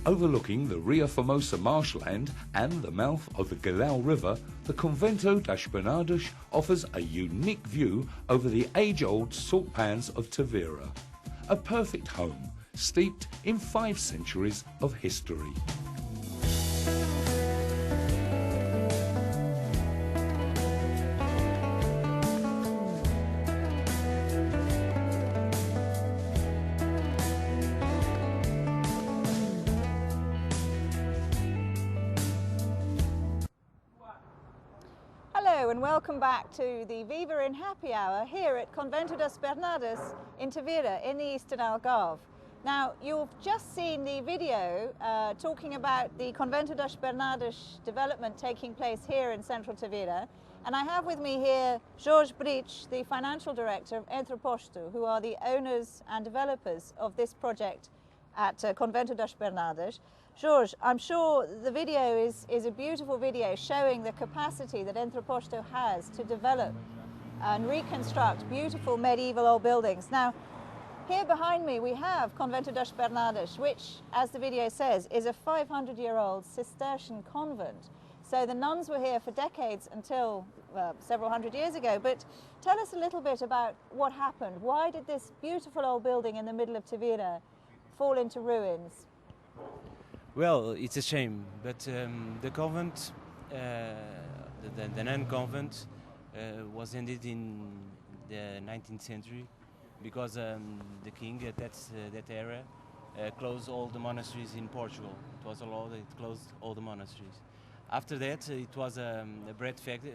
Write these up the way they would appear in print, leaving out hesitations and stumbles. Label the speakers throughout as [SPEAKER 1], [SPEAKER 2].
[SPEAKER 1] Overlooking the Ria Formosa marshland and the mouth of the Gilao River, the Convento das Bernardas offers a unique view over the age-old salt pans of Tavira. A perfect home, steeped in 5 centuries of history.
[SPEAKER 2] Hello and welcome back to the Viva in Happy Hour here at Convento das Bernardas in Tavira in the Eastern Algarve. Now, you've just seen the video talking about the Convento das Bernardas development taking place here in central Tavira, and I have with me here Jorge Brich, the financial director of Entreposto, who are the owners and developers of this project at Convento das Bernardas. Jorge, I'm sure the video is a beautiful video showing the capacity that Entreposto has to develop and reconstruct beautiful medieval old buildings. Now, here behind me we have Convento das Bernardas, which, as the video says, is a 500-year-old Cistercian convent. So the nuns were here for decades until several hundred years ago. But tell us a little bit about what happened. Why did this beautiful old building in the middle of Tavira fall into ruins?
[SPEAKER 3] Well, it's a shame, but the convent, the nun convent, was ended in the 19th century because the king at that era closed all the monasteries in Portugal. It was a law that it closed all the monasteries. After that, it was a bread factory.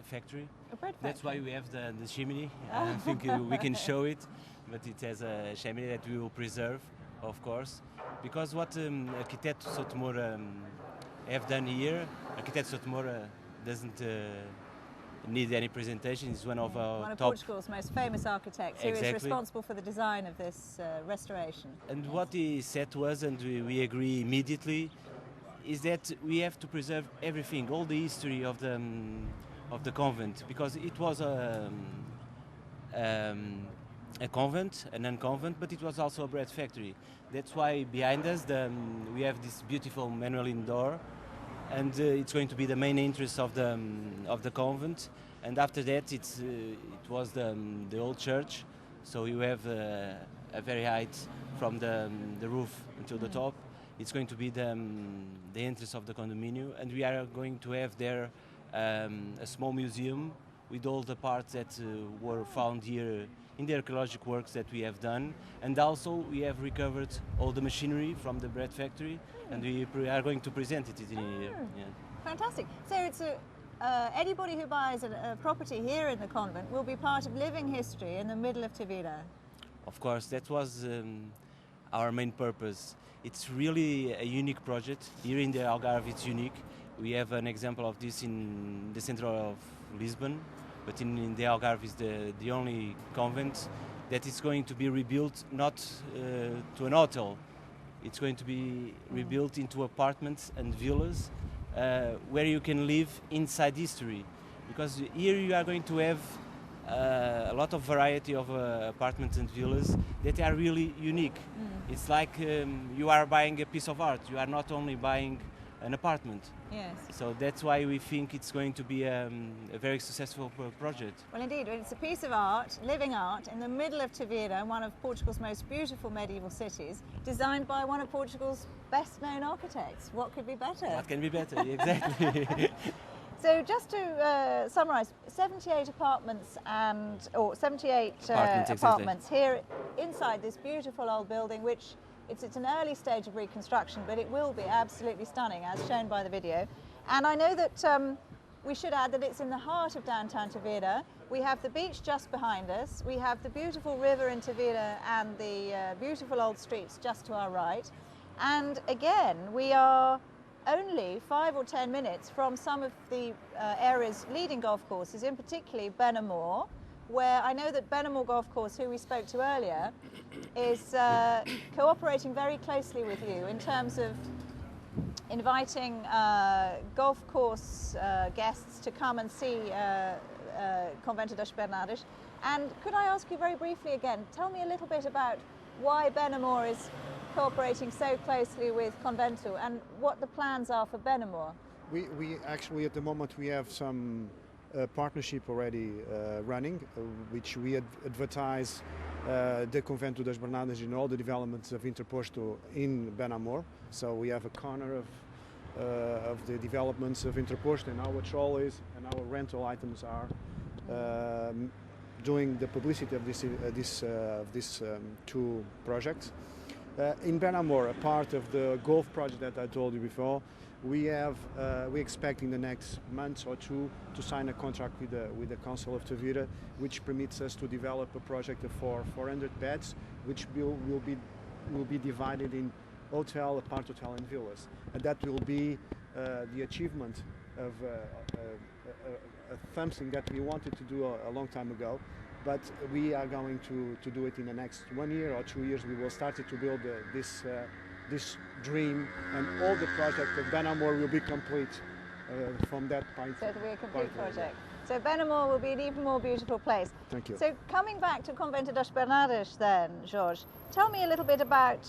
[SPEAKER 2] A bread factory.
[SPEAKER 3] That's why we have the chimney. I don't think we can show it, but it has a chimney that we will preserve, of course. Because what Arquiteto Sotomora have done here, Arquiteto Sotomora doesn't need any presentation. He's one of our
[SPEAKER 2] one of
[SPEAKER 3] top...
[SPEAKER 2] Portugal's most famous architects, who is responsible for the design of this restoration.
[SPEAKER 3] And what he said to us, and we agree immediately, is that we have to preserve everything, all the history of the convent, because it was a convent, a nun-convent, but it was also a bread factory. That's why behind us we have this beautiful manual door, and it's going to be the main interest of the convent. And after that, it was the old church, so you have a very height from the roof until the top. It's going to be the entrance of the condominium, and we are going to have there a small museum with all the parts that were found here in the archaeological works that we have done. And also we have recovered all the machinery from the bread factory, and we are going to present it in here. Yeah.
[SPEAKER 2] Fantastic. So it's anybody who buys a property here in the convent will be part of living history in the middle of Tavira.
[SPEAKER 3] Of course, that was our main purpose. It's really a unique project. Here in the Algarve it's unique. We have an example of this in the center of Lisbon, but in the Algarve is the only convent that is going to be rebuilt not to an hotel. It's going to be rebuilt into apartments and villas where you can live inside history. Because here you are going to have a lot of variety of apartments and villas that are really unique. It's like you are buying a piece of art. You are not only buying an apartment.
[SPEAKER 2] Yes.
[SPEAKER 3] So that's why we think it's going to be a very successful project.
[SPEAKER 2] Well, indeed, it's a piece of art, living art, in the middle of Tavira, one of Portugal's most beautiful medieval cities, designed by one of Portugal's best-known architects. What could be better?
[SPEAKER 3] What can be better, exactly.
[SPEAKER 2] So just to summarise, 78 apartments apartments here inside this beautiful old building, which it's an early stage of reconstruction, but it will be absolutely stunning, as shown by the video. And I know that we should add that it's in the heart of downtown Tavira. We have the beach just behind us. We have the beautiful river in Tavira and the beautiful old streets just to our right. And again, we are only 5 or 10 minutes from some of the area's leading golf courses, in particular Benamor, where I know that Benamor Golf Course, who we spoke to earlier, is cooperating very closely with you in terms of inviting golf course guests to come and see Convento das Bernardas. And could I ask you very briefly again, tell me a little bit about why Benamor is cooperating so closely with Convento and what the plans are for Benamor.
[SPEAKER 4] We actually, at the moment, we have some partnership already running, which we advertise the Convento das Bernadas in all the developments of Interposto in Benamor. So we have a corner of the developments of Interposto, and our trolleys and our rental items are doing the publicity of these two projects. In Benamor, a part of the golf project that I told you before, we expect in the next month or two to sign a contract with the Council of Tavira, which permits us to develop a project of 400 beds, which will be divided in hotel, apart hotel, and villas, and that will be the achievement of something that we wanted to do a long time ago. But we are going to do it in the next 1 year or 2 years. We will start to build this dream, and all the project of Benamor will be complete from that point.
[SPEAKER 2] So it will be a complete project. So Benamor will be an even more beautiful place.
[SPEAKER 4] Thank you.
[SPEAKER 2] So coming back to Convento das Bernadas then, Jorge, tell me a little bit about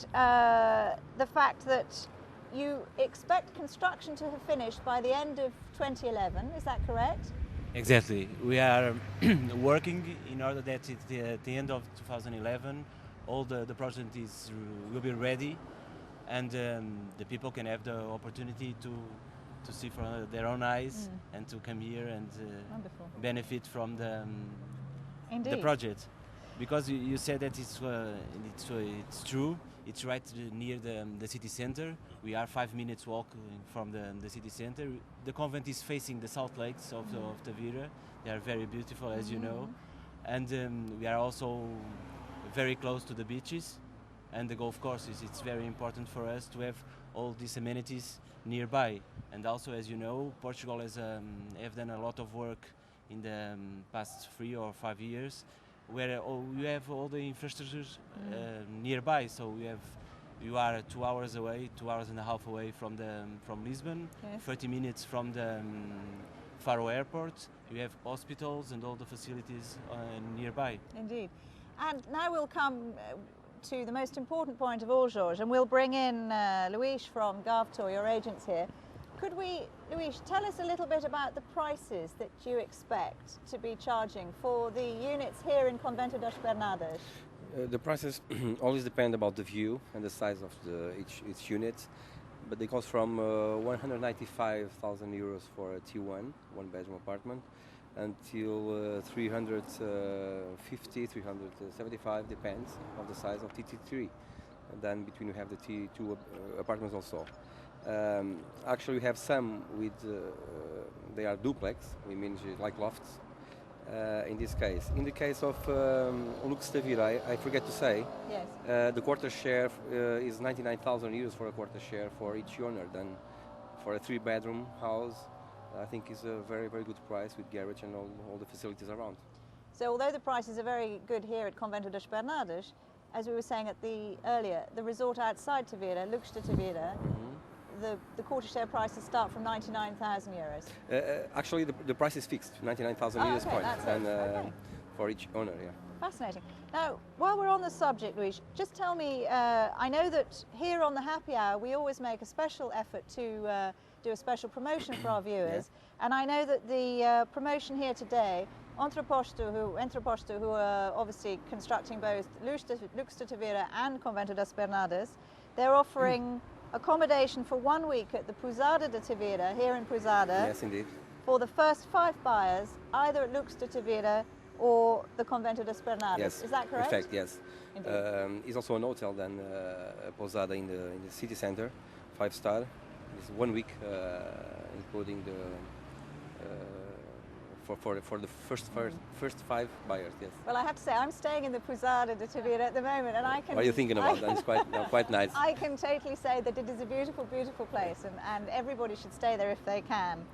[SPEAKER 2] the fact that you expect construction to have finished by the end of 2011, is that correct?
[SPEAKER 3] Exactly. We are working in order that at the end of 2011 all the project will be ready, and the people can have the opportunity to see for their own eyes and to come here and benefit from the project. Because you said that it's true. It's right near the city center. We are 5 minutes walk from the city center. The convent is facing the salt lakes of Tavira. They are very beautiful, as you know, and we are also very close to the beaches and the golf courses. It's very important for us to have all these amenities nearby. And also, as you know, Portugal has have done a lot of work in the past 3 or 5 years, where you have all the infrastructures nearby. So you are 2 hours away, 2 hours and a half away from Lisbon, yes. 30 minutes from the Faro Airport. You have hospitals and all the facilities nearby.
[SPEAKER 2] Indeed. And now we'll come to the most important point of all, Jorge, and we'll bring in Luís from Gavtor, your agents here. Could we, Luís, tell us a little bit about the prices that you expect to be charging for the units here in Convento das Bernadas?
[SPEAKER 5] The prices always depend about the view and the size of each unit, but they cost from 195,000 euros for a T1, one-bedroom apartment, until 350, 375, depends on the size of TT3. And then between we have the T2 apartments also. Actually, we have some with they are duplex. We mean like lofts. In this case, in the case of Lux Tavira, I forget to say, yes. The quarter share is 99,000 euros for a quarter share for each owner. Then, for a 3-bedroom house, I think is a very, very good price with garage and all the facilities around.
[SPEAKER 2] So, although the prices are very good here at Convento das Bernadas, as we were saying earlier, the resort outside Tavira, Lux de Tavira, the quarter share prices start from 99,000 euros.
[SPEAKER 5] Actually, the price is fixed, 99,000 euros point, and for each owner. Yeah.
[SPEAKER 2] Fascinating. Now, while we're on the subject, Luís, just tell me. I know that here on the Happy Hour, we always make a special effort to do a special promotion for our viewers, and I know that the promotion here today, Entreposto, who are obviously constructing both Lux de Tavira and Convento das Bernadas, they're offering accommodation for 1 week at the Pousada de Tavira, here in Pousada.
[SPEAKER 5] Yes, indeed.
[SPEAKER 2] For the first 5 buyers, either at Lux de Tavira or the Convento das Bernadas.
[SPEAKER 5] Yes.
[SPEAKER 2] Is that correct?
[SPEAKER 5] In fact, yes. It's also an hotel then, Pousada in the city center, 5-star. It's 1 week, including the for the first 5 buyers. Yes.
[SPEAKER 2] Well, I have to say, I'm staying in the Pousada de Tavira at the moment, and I can.
[SPEAKER 5] What are you thinking about? It's quite nice.
[SPEAKER 2] I can totally say that it is a beautiful, beautiful place, and everybody should stay there if they can.